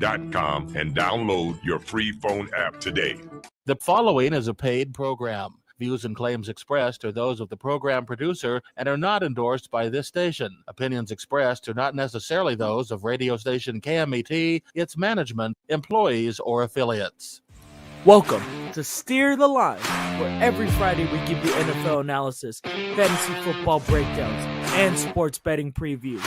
BetOnline.com and download your free phone app today. The following is a paid program. Views and claims expressed are those of the program producer and are not endorsed by this station. Opinions expressed are not necessarily those of radio station KMET, its management, employees, or affiliates. Welcome to Steer the Line, where every Friday we give you NFL analysis, fantasy football breakdowns, and sports betting previews.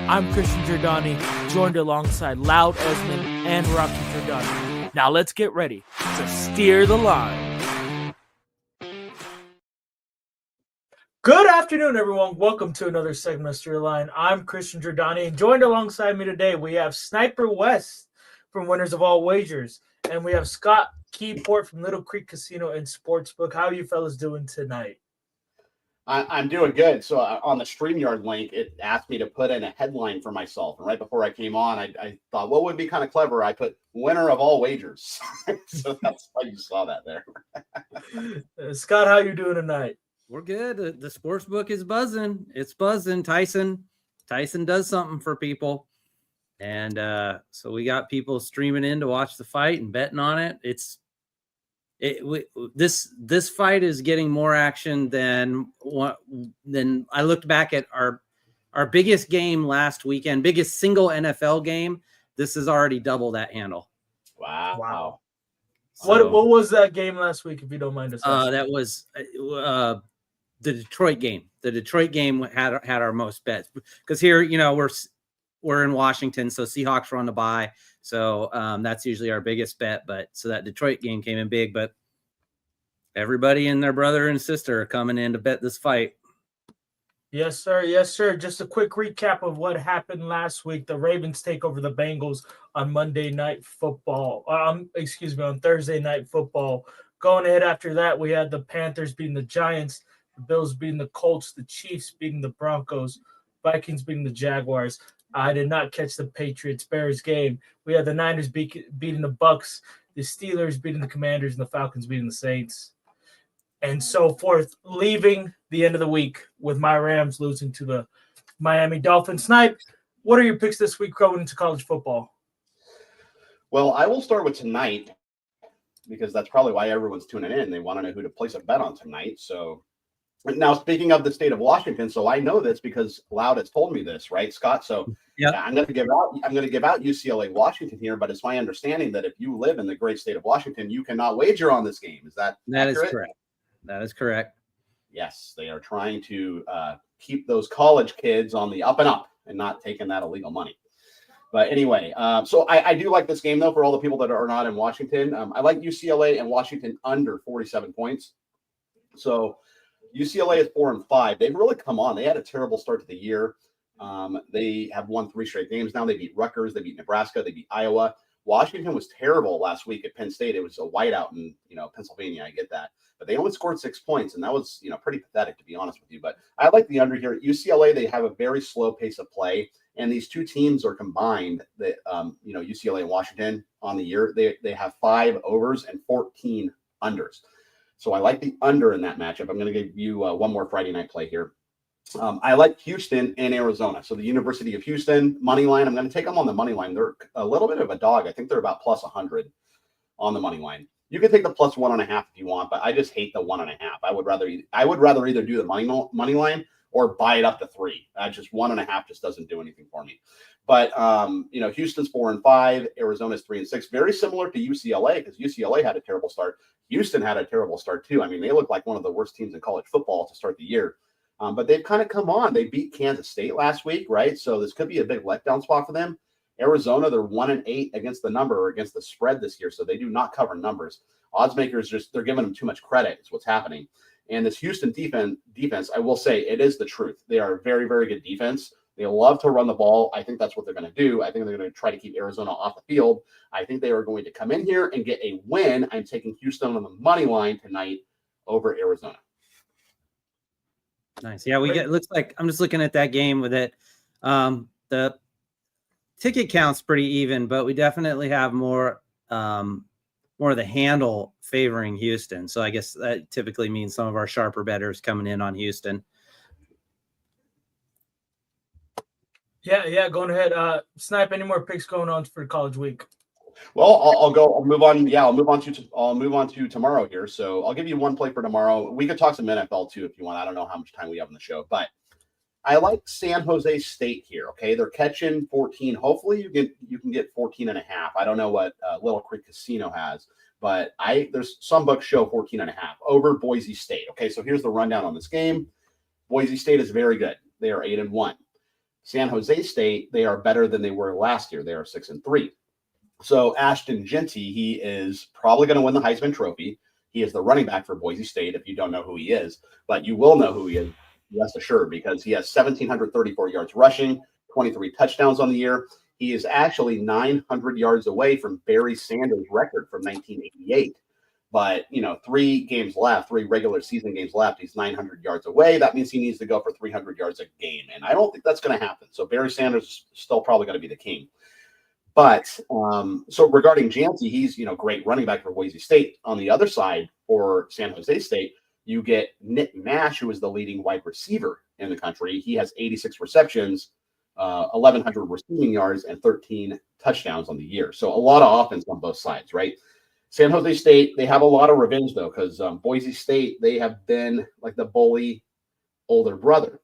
I'm Christian Giordani, joined alongside Loud Esmond and Rocky Giordani. Now let's get ready to steer the line. Good afternoon, everyone. Welcome to another segment of Steer the Line. I'm Christian Giordani, and joined alongside me today, we have Sniper West from Winners of All Wagers, and we have Scott Keyport from Little Creek Casino and Sportsbook. How are you fellas doing tonight? I'm doing good. So on the StreamYard link, it asked me to put in a headline for myself. And right before I came on, I thought, what would be kind of clever? I put winner of all wagers. So that's why you saw that there. Scott, how you doing tonight? We're good. The sports book is buzzing. It's buzzing. Tyson does something for people. And so we got people streaming in to watch the fight and betting on it. This fight is getting more action than I looked back at our biggest game last weekend, biggest single NFL game. This is already double that handle. Wow. So, what was that game last week, if you don't mind us asking? That was the Detroit game. The Detroit game had our most bets because here, we're in Washington, so Seahawks were on the bye. So that's usually our biggest bet. But so that Detroit game came in big, but everybody and their brother and sister are coming in to bet this fight. Yes, sir. Yes, sir. Just a quick recap of what happened last week. The Ravens take over the Bengals on Monday Night Football. On Thursday Night Football. Going ahead after that, we had the Panthers beating the Giants, the Bills beating the Colts, the Chiefs beating the Broncos, Vikings beating the Jaguars. I did not catch the Patriots-Bears game. We had the Niners beating the Bucks, the Steelers beating the Commanders, and the Falcons beating the Saints, and so forth, leaving the end of the week with my Rams losing to the Miami Dolphins. Snipe, what are your picks this week going into college football? Well, I will start with tonight because that's probably why everyone's tuning in. They want to know who to place a bet on tonight. So now, speaking of the state of Washington, so I know this because Loud has told me this, right, Scott? So yeah, I'm going to give out UCLA Washington here, but it's my understanding that if you live in the great state of Washington, you cannot wager on this game. Is that accurate? Is correct? That is correct. Yes, they are trying to keep those college kids on the up and up and not taking that illegal money. But anyway, so I do like this game, though, for all the people that are not in Washington. I like UCLA and Washington under 47 points. So UCLA is 4-5. They've really come on. They had a terrible start to the year. They have won 3 straight games now. They beat Rutgers. They beat Nebraska. They beat Iowa. Washington was terrible last week at Penn State. It was a whiteout in Pennsylvania. I get that. But they only scored 6 points, and that was pretty pathetic, to be honest with you. But I like the under here. At UCLA, they have a very slow pace of play, and these two teams are combined. That UCLA and Washington on the year, they have 5 overs and 14 unders. So I like the under in that matchup. I'm going to give you one more Friday night play here. I like Houston and Arizona. So the University of Houston money line. I'm going to take them on the money line. They're a little bit of a dog. I think they're about plus 100 on the money line. You can take the plus 1.5 if you want, but I just hate the 1.5. I would rather either do the money line or buy it up to 3. Just 1.5 just doesn't do anything for me. But Houston's 4-5, Arizona's 3-6. Very similar to UCLA because UCLA had a terrible start. Houston had a terrible start too. I mean, they look like one of the worst teams in college football to start the year. But they've kind of come on. They beat Kansas State last week, right? So this could be a big letdown spot for them. Arizona, they're 1-8 against the number or against the spread this year, so they do not cover numbers. Odds makers they're giving them too much credit. Is what's happening. And this Houston defense, I will say, it is the truth. They are a very, very good defense. They love to run the ball. I think that's what they're going to do. I think they're going to try to keep Arizona off the field. I think they are going to come in here and get a win. I'm taking Houston on the money line tonight over Arizona. Nice. Yeah, looks like I'm just looking at that game with it. The ticket count's pretty even, but we definitely have more of the handle favoring Houston. So I guess that typically means some of our sharper bettors coming in on Houston. Yeah, going ahead. Snipe, any more picks going on for college week? Well, I'll move on. Yeah, I'll move on to tomorrow here. So I'll give you one play for tomorrow. We could talk some NFL too if you want. I don't know how much time we have on the show, but I like San Jose State here. Okay, they're catching 14. Hopefully, you can get 14 and a half. I don't know what Little Creek Casino has, but there's some books show 14 and a half over Boise State. Okay, so here's the rundown on this game. Boise State is very good. They are 8-1. San Jose State, they are better than they were last year. They are 6-3. So Ashton Jeanty, he is probably going to win the Heisman Trophy. He is the running back for Boise State. If you don't know who he is, but you will know who he is. Rest assured, because he has 1,734 yards rushing, 23 touchdowns on the year. He is actually 900 yards away from Barry Sanders' record from 1988. But, 3 games left, 3 regular season games left. He's 900 yards away. That means he needs to go for 300 yards a game. And I don't think that's going to happen. So Barry Sanders is still probably going to be the king. But so regarding Jeanty, he's, great running back for Boise State. On the other side for San Jose State, you get Nick Nash, who is the leading wide receiver in the country. He has 86 receptions, 1,100 receiving yards, and 13 touchdowns on the year. So a lot of offense on both sides, right? San Jose State, they have a lot of revenge, though, because Boise State, they have been like the bully older brother.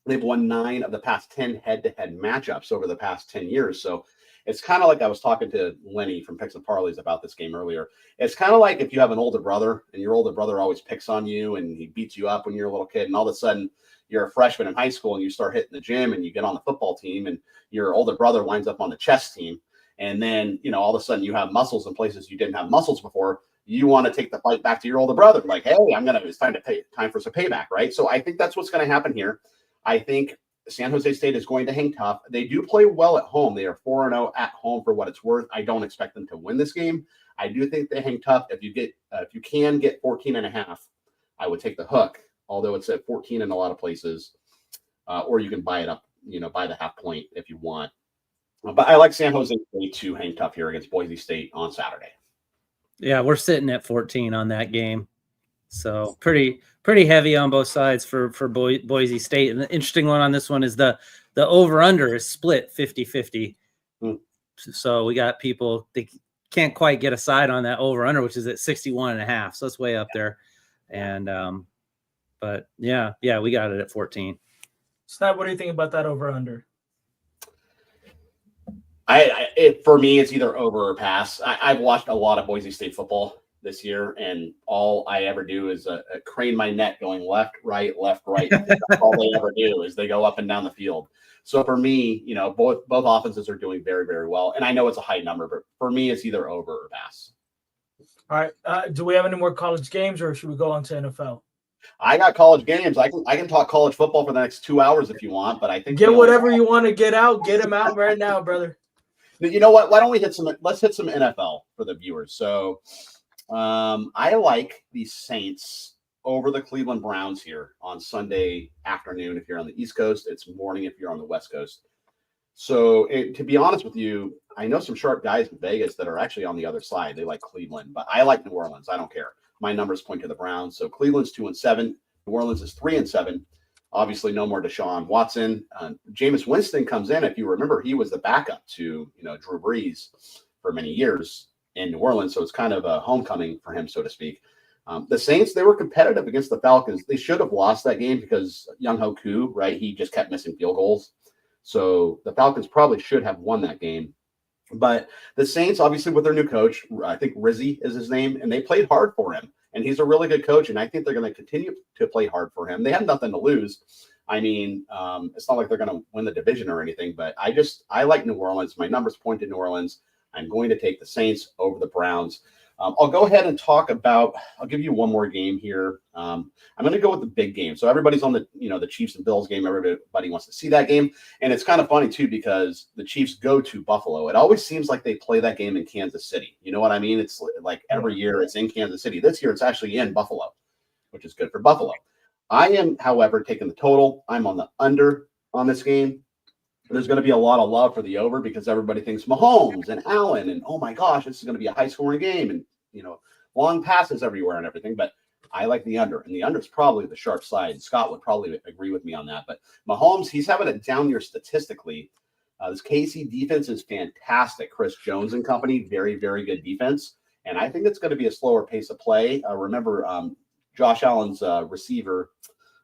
They've won 9 of the past 10 head-to-head matchups over the past 10 years. So it's kind of like I was talking to Lenny from Picks and Parlays about this game earlier. It's kind of like if you have an older brother and your older brother always picks on you and he beats you up when you're a little kid, and all of a sudden you're a freshman in high school and you start hitting the gym and you get on the football team and your older brother winds up on the chess team. And then, all of a sudden you have muscles in places you didn't have muscles before. You want to take the fight back to your older brother. Like, hey, it's time for some payback, right? So I think that's what's going to happen here. I think San Jose State is going to hang tough. They do play well at home. They are 4-0 at home for what it's worth. I don't expect them to win this game. I do think they hang tough. If you can get 14 and a half, I would take the hook, although it's at 14 in a lot of places. Or you can buy it up, buy the half point if you want. But I like San Jose State to hang tough here against Boise State on Saturday. Yeah, we're sitting at 14 on that game. So pretty heavy on both sides for Boise State. And the interesting one on this one is the over-under is split 50-50. So we got people, they can't quite get a side on that over-under, which is at 61.5. So it's way up there. And but yeah, we got it at 14. Snap, what do you think about that over-under? For me, it's either over or pass. I've watched a lot of Boise State football this year, and all I ever do is crane my neck going left, right. That's all they ever do is they go up and down the field. So for me, both offenses are doing very, very well. And I know it's a high number, but for me, it's either over or pass. All right. Do we have any more college games, or should we go on to NFL? I got college games. I can talk college football for the next 2 hours if you want, but I think get whatever you want to get out. Get them out right now, brother. You know what? Why don't we let's hit some NFL for the viewers. So I like the Saints over the Cleveland Browns here on Sunday afternoon. If you're on the East Coast, it's morning if you're on the West Coast. So to be honest with you, I know some sharp guys in Vegas that are actually on the other side. They like Cleveland, but I like New Orleans. I don't care. My numbers point to the Browns. So Cleveland's 2-7. New Orleans is 3-7. Obviously, no more Deshaun Watson. Jameis Winston comes in. If you remember, he was the backup to Drew Brees for many years in New Orleans. So it's kind of a homecoming for him, so to speak. The Saints, they were competitive against the Falcons. They should have lost that game because Younghoe Koo, right? He just kept missing field goals. So the Falcons probably should have won that game. But the Saints, obviously, with their new coach, I think Rizzi is his name, and they played hard for him. And he's a really good coach, and I think they're going to continue to play hard for him. They have nothing to lose. I mean, it's not like they're going to win the division or anything, but I like New Orleans. My numbers point to New Orleans. I'm going to take the Saints over the Browns. I'll go ahead and I'll give you one more game here. I'm going to go with the big game. So everybody's on the Chiefs and Bills game. Everybody wants to see that game. And it's kind of funny too, because the Chiefs go to Buffalo. It always seems like they play that game in Kansas City. You know what I mean? It's like every year it's in Kansas City. This year it's actually in Buffalo, which is good for Buffalo. I am, however, taking the total. I'm on the under on this game. There's going to be a lot of love for the over because everybody thinks Mahomes and Allen and, oh my gosh, this is going to be a high scoring game and, long passes everywhere and everything. But I like the under, and the under is probably the sharp side. Scott would probably agree with me on that. But Mahomes, he's having a down year statistically. This KC defense is fantastic. Chris Jones and company, very, very good defense. And I think it's going to be a slower pace of play. Remember, Josh Allen's receiver,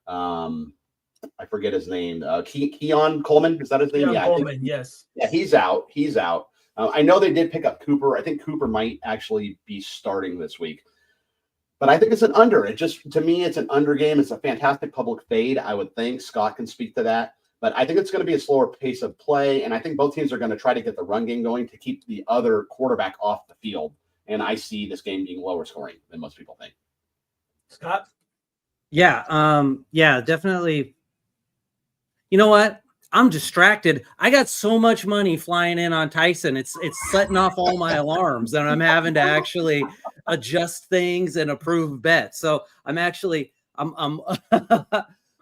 I forget his name. Keon Coleman, is that his name? Yeah, Coleman, yes. Yeah, he's out. I know they did pick up Cooper. I think Cooper might actually be starting this week. But I think it's an under. To me, it's an under game. It's a fantastic public fade, I would think. Scott can speak to that. But I think it's going to be a slower pace of play. And I think both teams are going to try to get the run game going to keep the other quarterback off the field. And I see this game being lower scoring than most people think. Scott? Yeah, definitely. You know what? I'm distracted. I got so much money flying in on Tyson. It's setting off all my alarms, and I'm having to actually adjust things and approve bets. So I'm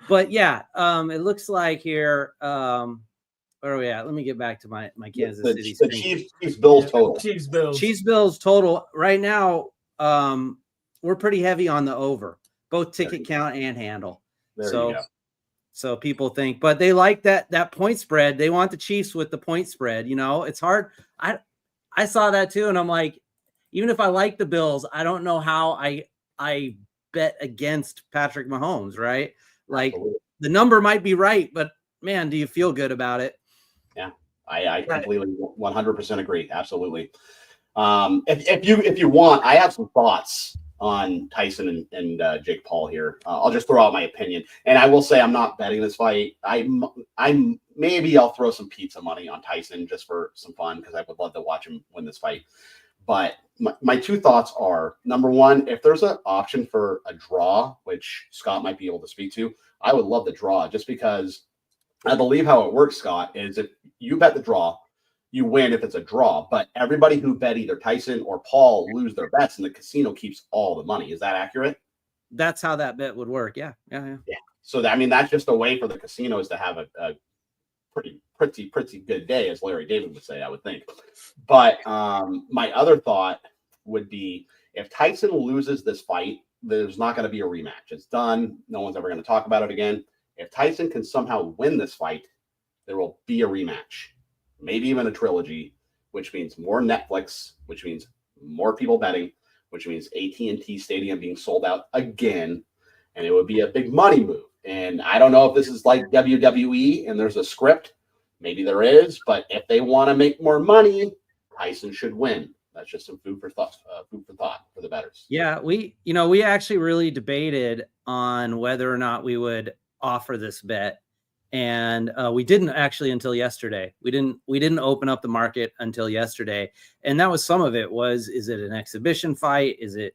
but yeah, it looks like here. Where are we at? Let me get back to my Kansas City. The Chiefs Bills total. Chiefs Bills total right now. We're pretty heavy on the over, both ticket count and handle. There you go. So people think, but they like that point spread. They want the Chiefs with the point spread. You know, it's hard. I saw that too, and I'm like, even if I like the Bills, I don't know how I bet against Patrick Mahomes, right? Like Absolutely. The number might be right, but man, do you feel good about it? Yeah, I completely 100% agree. Absolutely. If you want, I have some thoughts on Tyson and Jake Paul here. I'll just throw out my opinion, and I will say I'm not betting this fight. I'm maybe I'll throw some pizza money on Tyson just for some fun because I would love to watch him win this fight. But my two thoughts are, number one, if there's an option for a draw, which Scott might be able to speak to, I would love the draw just because I believe how it works, Scott, is if you bet the draw, you win if it's a draw. But everybody who bet either Tyson or Paul lose their bets, and the casino keeps all the money. Is that accurate? That's how that bet would work. Yeah. So that's just a way for the casinos to have a pretty good day, as Larry David would say, I would think. But my other thought would be, if Tyson loses this fight, there's not going to be a rematch. It's done. No one's ever going to talk about it again. If Tyson can somehow win this fight, there will be a rematch, maybe even a trilogy, which means more Netflix, which means more people betting, which means AT&T Stadium being sold out again, and it would be a big money move. And I don't know if this is like WWE and there's a script. Maybe there is, but if they want to make more money, Tyson should win. That's just some food for thought for the bettors. Yeah, we actually really debated on whether or not we would offer this bet, and we didn't actually until yesterday. We didn't open up the market until yesterday, and that was some of it. Is it an exhibition fight? Is it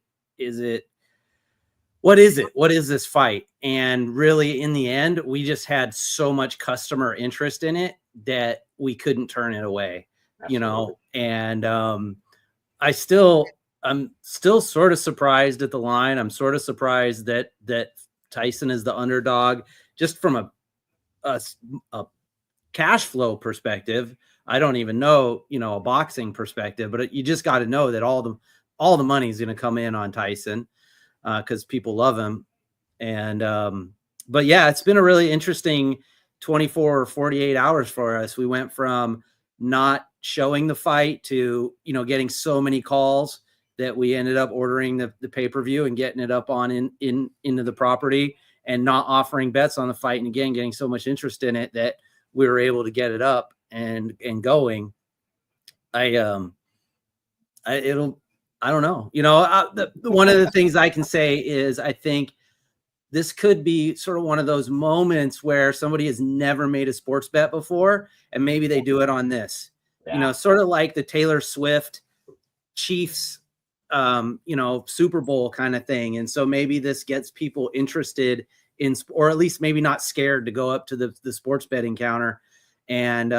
what is it? What is this fight? And really, in the end, we just had so much customer interest in it that we couldn't turn it away. Absolutely. And I'm still sort of surprised at the line. I'm sort of surprised that Tyson is the underdog, just from a cash flow perspective. I don't even know, a boxing perspective, but you just got to know that all the money is going to come in on Tyson because people love him. And but yeah, it's been a really interesting 24 or 48 hours for us. We went from not showing the fight to, getting so many calls that we ended up ordering the pay-per-view and getting it up on into the property, and not offering bets on the fight. And again, getting so much interest in it that we were able to get it up and going. I don't know. One of the things I can say is I think this could be sort of one of those moments where somebody has never made a sports bet before, and maybe they do it on this. Yeah. Sort of like the Taylor Swift Chiefs, Super Bowl kind of thing. And so maybe this gets people interested in, or at least maybe not scared to go up to the sports betting counter, and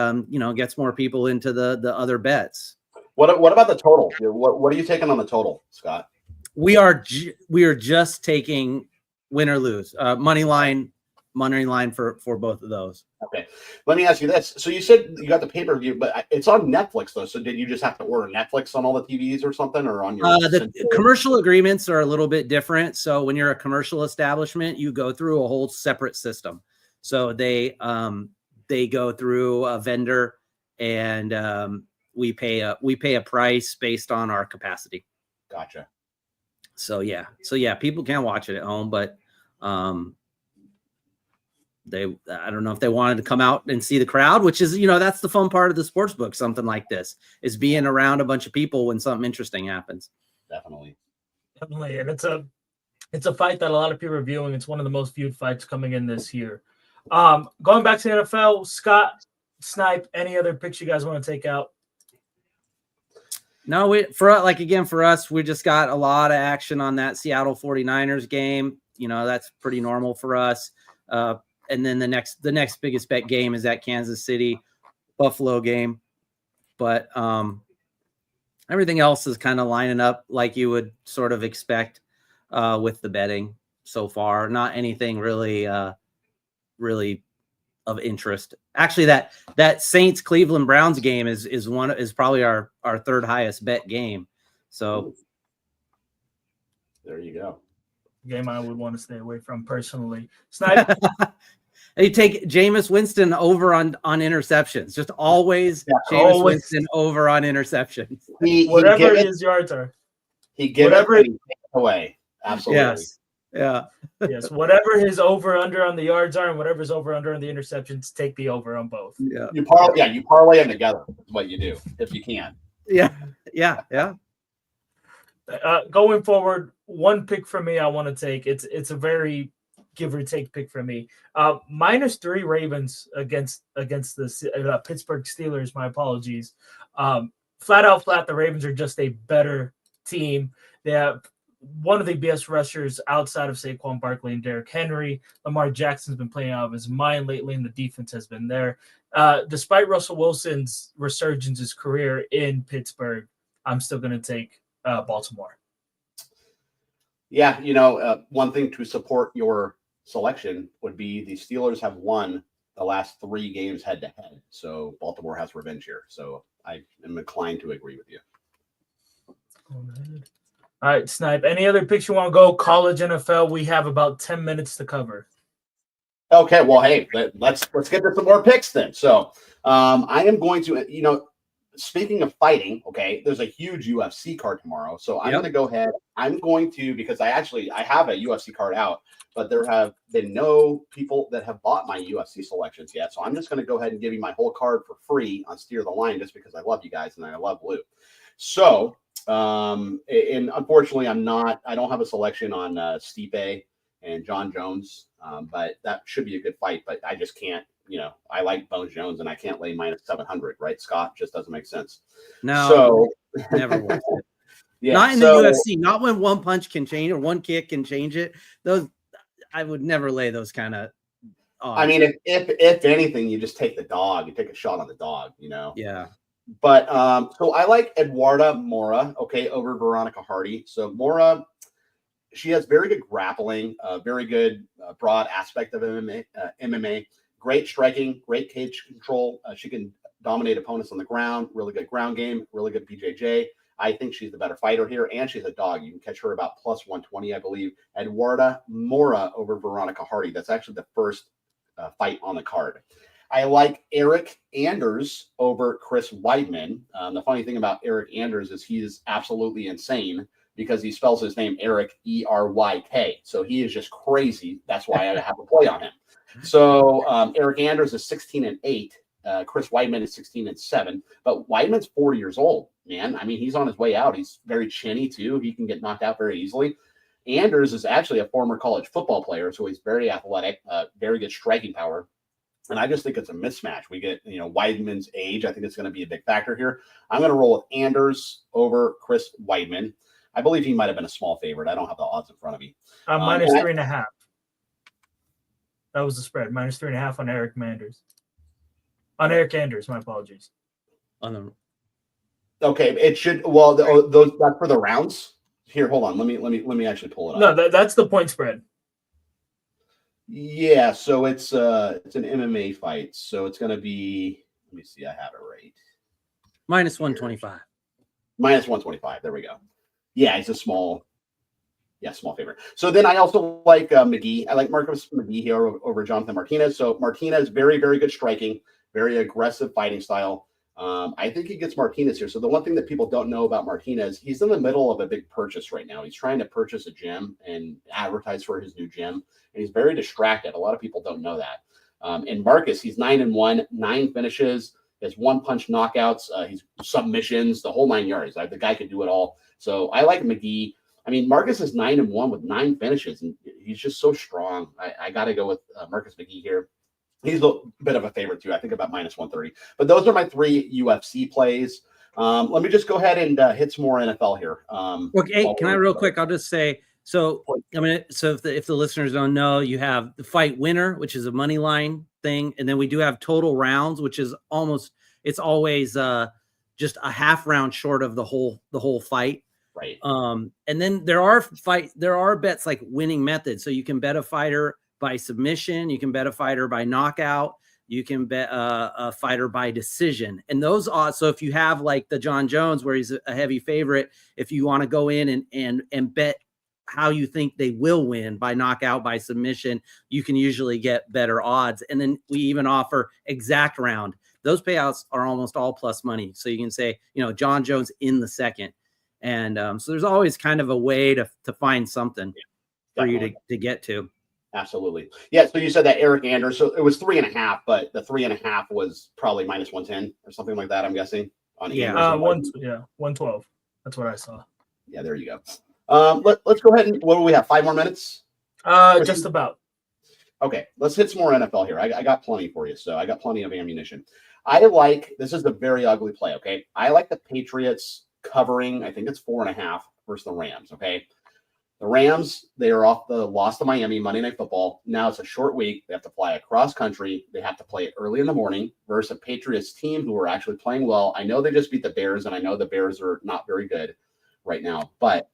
gets more people into the other bets. What about the total? What are you taking on the total, Scott? We are just taking win or lose, money line for both of those. Okay, let me ask you this. So you said you got the pay-per-view, but it's on Netflix though. So did you just have to order Netflix on all the TVs or something, or on your? The commercial agreements are a little bit different. So when you're a commercial establishment, you go through a whole separate system. So they go through a vendor, and we pay a price based on our capacity. Gotcha. So yeah, people can watch it at home, but I don't know if they wanted to come out and see the crowd, which is, that's the fun part of the sports book. Something like this is being around a bunch of people when something interesting happens. Definitely. And it's a fight that a lot of people are viewing. It's one of the most viewed fights coming in this year. Going back to the NFL, Scott, Snipe, any other picks you guys want to take out? No, for us, we just got a lot of action on that Seattle 49ers game. That's pretty normal for us. And then the next biggest bet game is that Kansas City Buffalo game. But everything else is kind of lining up like you would sort of expect with the betting so far. Not anything really of interest. Actually, that Saints Cleveland Browns game is probably our third highest bet game. So there you go. Game I would want to stay away from personally. Snipe. You take Jameis Winston over on interceptions. Just always Jameis Winston over on interceptions. Whatever his yards are. He gives it and he takes it away. Absolutely. Yes. Yeah. Yes. Whatever his over under on the yards are and whatever his over under on the interceptions, take the over on both. Yeah. You parlay them together. Is what you do if you can. Yeah. Going forward, one pick for me I want to take. It's a very give or take pick for me. -3 Ravens against the Pittsburgh Steelers. My apologies. Flat out, the Ravens are just a better team. They have one of the best rushers outside of Saquon Barkley and Derrick Henry. Lamar Jackson's been playing out of his mind lately, and the defense has been there. Despite Russell Wilson's resurgence his career in Pittsburgh, I'm still going to take Baltimore. Yeah, one thing to support your selection would be the Steelers have won the last 3 games head-to-head. So Baltimore has revenge here. So I am inclined to agree with you. All right, Snipe. Any other picks you want to go? College, NFL. We have about 10 minutes to cover. Okay, well, hey, let's get to some more picks then. So I am going to, speaking of fighting, okay, there's a huge UFC card tomorrow. So I'm going to go ahead. I'm going to, because I have a UFC card out, but there have been no people that have bought my UFC selections yet. So I'm just going to go ahead and give you my whole card for free on Steer the Line just because I love you guys and I love Lou. So, and unfortunately, I don't have a selection on Stipe and John Jones, but that should be a good fight. But I just can't, I like Bones Jones and I can't lay -700, right, Scott? Just doesn't make sense. No, so never worth it. Yeah, not in the UFC, not when one punch can change or one kick can change it. Those, I would never lay those kind of odds. I mean, if anything, you just take the dog, you take a shot on the dog, Yeah. But so I like Eduarda Mora, okay, over Veronica Hardy. So Mora, she has very good grappling, very good broad aspect of MMA, great striking, great cage control. She can dominate opponents on the ground, really good ground game, really good BJJ. I think she's the better fighter here, and she's a dog. You can catch her about +120, I believe. Eduarda Mora over Veronica Hardy. That's actually the first fight on the card. I like Eric Anders over Chris Weidman. The funny thing about Eric Anders is he is absolutely insane because he spells his name Eric E-R-Y-K. So he is just crazy. That's why I have a play on him. So Eric Anders is 16-8. Chris Weidman is 16-7. But Weidman's 40 years old, man. I mean, he's on his way out. He's very chinny, too. He can get knocked out very easily. Anders is actually a former college football player, so he's very athletic, very good striking power. And I just think it's a mismatch. We get, Weidman's age. I think it's going to be a big factor here. I'm going to roll with Anders over Chris Weidman. I believe he might have been a small favorite. I don't have the odds in front of me. -3.5. That was the spread. -3.5 on Eric Anders. On Eric Anders, my apologies. Okay, it should. Well, those that's for the rounds. Here, hold on. Let me actually pull it up. No, that's the point spread. Yeah, so it's an MMA fight. So it's going to be, let me see, I have it right. -125. -125. There we go. Yeah, he's a small favorite. So then I also like McGee. I like Marcus McGee here over Jonathan Martinez. So Martinez, very, very good striking, very aggressive fighting style. I think he gets Martinez here. So the one thing that people don't know about Martinez, he's in the middle of a big purchase right now. He's trying to purchase a gym and advertise for his new gym, and he's very distracted. A lot of people don't know that. And Marcus, he's 9-1, 9 finishes, he has 1-punch knockouts, he's submissions, the whole 9 yards. The guy could do it all. So I like McGee. I mean, Marcus is 9-1 with 9 finishes, and he's just so strong. I got to go with Marcus McGee here. He's a bit of a favorite too. I think about -130. But those are my 3 UFC plays. Let me just go ahead and hit some more NFL here. Okay, can I real quick? I'll just say, so I mean, so if the listeners don't know, you have the fight winner, which is a money line thing, and then we do have total rounds, which is it's always just a half round short of the whole fight. Right. And then there are bets like winning methods. So you can bet a fighter by submission, you can bet a fighter by knockout, you can bet a fighter by decision. And those odds, so if you have like the John Jones where he's a heavy favorite, if you want to go in and bet how you think they will win by knockout, by submission, you can usually get better odds. And then we even offer exact round. Those payouts are almost all plus money. So you can say, John Jones in the second. And so there's always kind of a way to find something for you to get to. Absolutely. Yeah. So you said that Eric Anders, so it was 3.5, but the 3.5 was probably -110 or something like that, I'm guessing. Yeah. 112. That's what I saw. Yeah, there you go. Let's go ahead and what do we have? 5 more minutes? Just about. Okay, let's hit some more NFL here. I got plenty for you, so I got plenty of ammunition. This is a very ugly play, okay? I like the Patriots covering, I think it's 4.5 versus the Rams, okay? The Rams, they are lost to Miami Monday Night Football. Now it's a short week. They have to fly across country. They have to play it early in the morning versus a Patriots team who are actually playing well. I know they just beat the Bears, and I know the Bears are not very good right now, but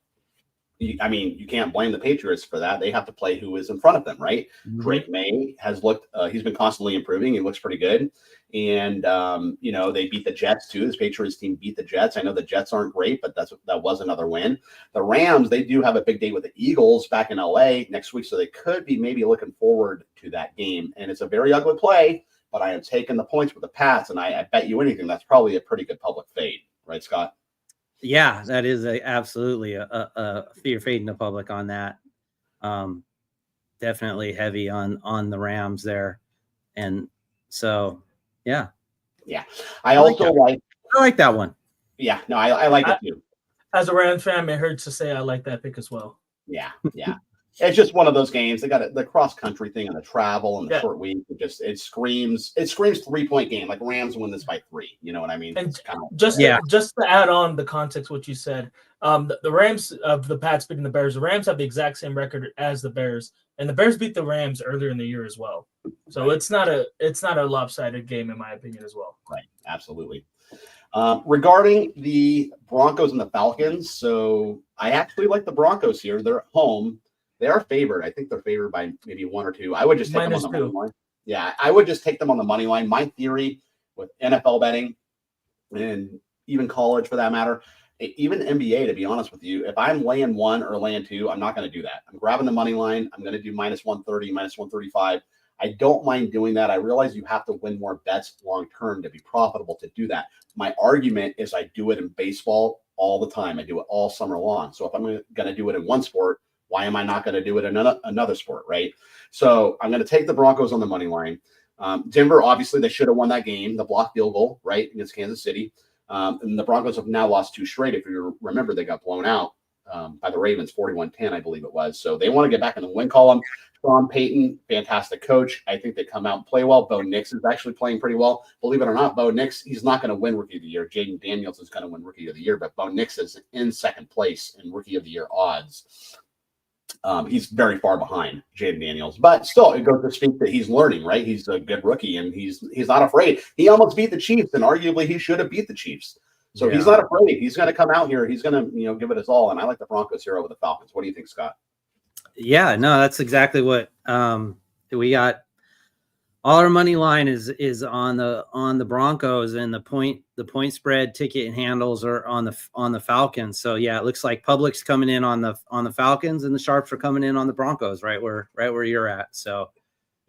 you can't blame the Patriots for that. They have to play who is in front of them, right? Mm-hmm. Drake May has looked, he's been constantly improving. He looks pretty good. And, they beat the Jets too. This Patriots team beat the Jets. I know the Jets aren't great, but that was another win. The Rams, they do have a big day with the Eagles back in LA next week. So they could be maybe looking forward to that game. And it's a very ugly play, but I am taking the points with the Pats. And I bet you anything, that's probably a pretty good public fade. Right, Scott? Yeah, that is absolutely a fear fading the public on that. Definitely heavy on the Rams there. And so, yeah. Yeah. I like that one. Yeah, no, I like it too. As a Rams fan, it hurts to say I like that pick as well. Yeah. It's just one of those games. They got the cross country thing and the travel and the short week. It screams 3-point game. Like Rams win this by 3. You know what I mean? And just to add on the context, what you said, the Rams of the Pats beating the Bears. The Rams have the exact same record as the Bears, and the Bears beat the Rams earlier in the year as well. So it's not a lopsided game in my opinion as well. Right. Absolutely. Regarding the Broncos and the Falcons, so I actually like the Broncos here. They're at home. They are favored. I think they're favored by maybe 1 or 2. I would just take them on the money line. Yeah, I would just take them on the money line. My theory with NFL betting and even college for that matter, even NBA, to be honest with you, if I'm laying 1 or laying 2, I'm not going to do that. I'm grabbing the money line. I'm going to do -130, -135. I don't mind doing that. I realize you have to win more bets long term to be profitable to do that. My argument is I do it in baseball all the time. I do it all summer long. So if I'm going to do it in one sport, why am I not going to do it in another sport, right? So I'm going to take the Broncos on the money line. Denver, obviously, they should have won that game, the blocked field goal, right, against Kansas City. And the Broncos have now lost 2 straight. If you remember, they got blown out by the Ravens, 41-10, I believe it was. So they want to get back in the win column. Sean Payton, fantastic coach. I think they come out and play well. Bo Nix is actually playing pretty well. Believe it or not, Bo Nix, he's not going to win Rookie of the Year. Jaden Daniels is going to win Rookie of the Year, but Bo Nix is in second place in Rookie of the Year odds. He's very far behind Jaden Daniels, but still, it goes to speak that he's learning, right? He's a good rookie, and he's not afraid. He almost beat the Chiefs, and arguably he should have beat the Chiefs. So he's not afraid. He's going to come out here. He's going to, give it his all. And I like the Broncos here over the Falcons. What do you think, Scott? Yeah, no, that's exactly what we got. All our money line is on the Broncos, and the point spread ticket and handles are on the Falcons. So yeah, it looks like public's coming in on the Falcons, and the sharps are coming in on the Broncos, right where you're at. So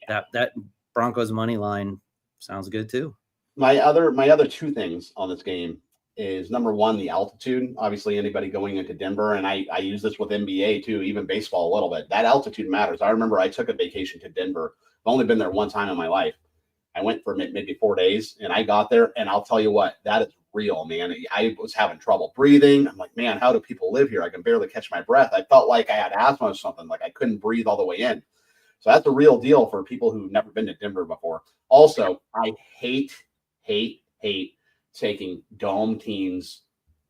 that Broncos money line sounds good too. my other two things on this game is number one, the altitude. Obviously, anybody going into Denver, and I use this with NBA too, even baseball a little bit. That altitude matters. I remember I took a vacation to Denver. I've only been there one time in my life. I went for maybe 4 days, and I got there, and I'll tell you what, that is real, man. I was having trouble breathing. I'm like, man, how do people live here? I can barely catch my breath. I felt like I had asthma or something, like I couldn't breathe all the way in. So that's a real deal for people who've never been to Denver before. Also, I hate taking dome teams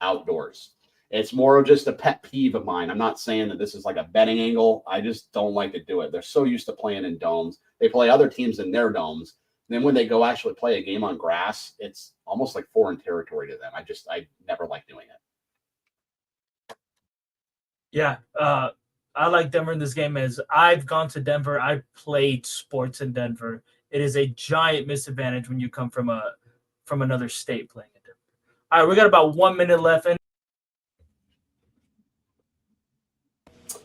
outdoors. It's more of just a pet peeve of mine. I'm not saying that this is like a betting angle. I just don't like to do it. They're so used to playing in domes. They play other teams in their domes. And then when they go actually play a game on grass, it's almost like foreign territory to them. I never like doing it. Yeah. I like Denver in this game as I've gone to Denver. I've played sports in Denver. It is a giant misadvantage when you come from another state playing in Denver. All right, we got about 1 minute left. And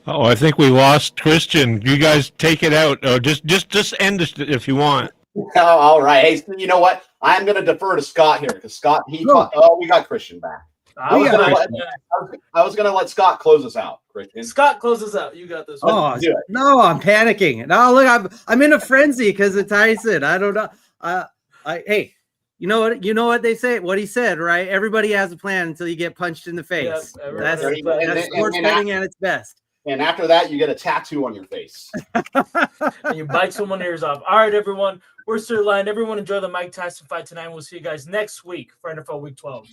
Oh, I think we lost Christian. You guys take it out. Just end it if you want. Oh, all right. Hey, so you know what? I'm going to defer to Scott here because Scott, we got Christian back. I was going to let Scott close us out. Christian. Scott, close us out. You got this one. Oh no, I'm panicking. No, look, I'm in a frenzy because of Tyson. I don't know. Hey, you know what they say? What he said, right? Everybody has a plan until you get punched in the face. Yeah, that's sports betting at its best. And after that, you get a tattoo on your face. And you bite someone's ears off. All right, everyone. We're still line. Everyone enjoy the Mike Tyson fight tonight. We'll see you guys next week for NFL Week 12.